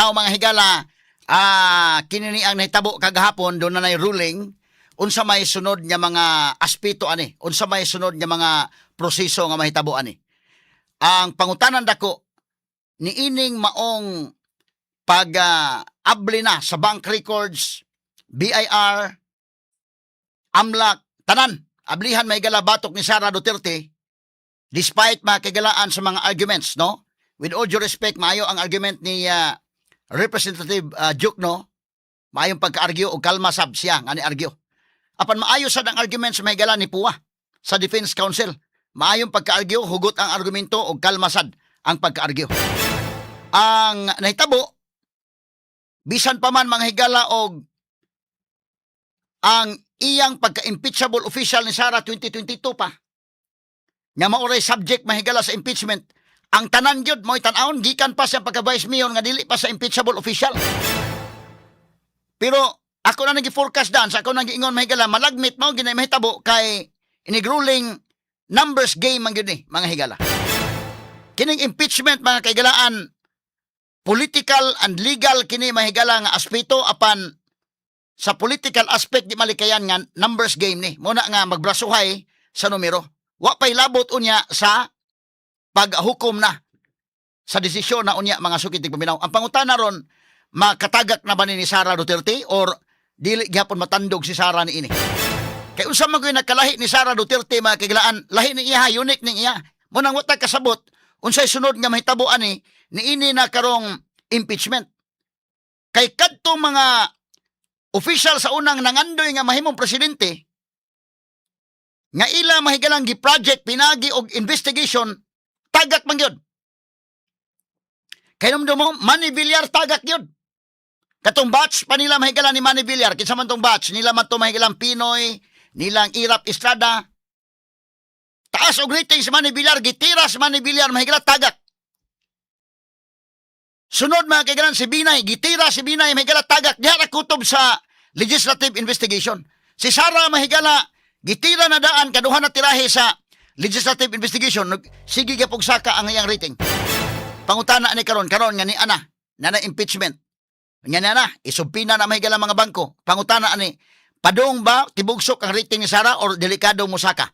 Now mga higala, kinini ang nahitabo kagahapon doon na ruling unsa may sunod nga mga aspeto ani, unsa may sunod nga mga proseso nga mahitabo ani. Ang pangutanan dako niining maong abli na sa bank records, BIR, AMLAC, tanan, ablihan may higala batok ni Sara Duterte, despite mga kagalaan sa mga arguments, no? With all due respect, maayo ang argument ni Representative Duke, no? Maayong pagka-argue o kalma sab siya nga ni-argue. Apan maayo sad ang argument sa may higala ni Puwa sa Defense Council. Maayong pagka-argue, hugot ang argumento o kalma sad ang pagka-argue. Ang nahitabo, bisan pa man mga higala og ang iyang pagka-impeachable official ni Sara 2022 pa, nga maoray subject mahigala sa impeachment, ang tanan gyud mo'y tan-awon gikan pa sa pagka-vice mayor nga dili pa sa impeachable official. Pero ako na nagi-forecast daan, sa ako nang giingon mahigala, malagmit mo ginay mahitabo kay inigruling numbers game man gyud ni mga higala. Kining impeachment mga kaigalaan, political and legal kini mahigala nga aspeto, apan sa political aspect di malikayan nga numbers game ni. Muna nga magbrasuhay sa numero. Wa pay labot unya sa paghukom na sa desisyon na unya mga sukitig paminaw. Ang pangutana ron, makatagak na ba ni Sara Duterte or dili gyapon matandog si Sara ni ini? Kay unsa man gyud nakalahi ni Sara Duterte mga kaigalaan, lahi ni iya, unique ning iya. Munang wata kasabot unsay sunod nga mahitabo ani niini na karong impeachment. Kay kadtong mga official sa unang nangandoy nga mahimong presidente, nga ila mahigalang gi-project, pinagi og investigation, tagak man yun. Kaya naman mo, Manny Villar tagak yun. Katong batch pa nila mahigalang ni Manny Villar, kinsa man tong batch, nila man to mahigalang Pinoy, nilang Irap Estrada. Taas og rating si Manny Villar, gitira si Manny Villar, mahigalang tagak. Sunod mga kaigalan si Binay, gitira si Binay, mahigalang tagak. Diha na kutob sa legislative investigation. Si Sara mahigala, gitira na daan, kaduha na tirahe sa legislative investigation, sige ka saka ang iyang rating. Pangutana ni karon nga ni ana, na impeachment. Nga na, isumpina na mahigala mga bangko. Pangutana ani, padung ba, tibugsok ang rating ni Sara or delikado mo saka?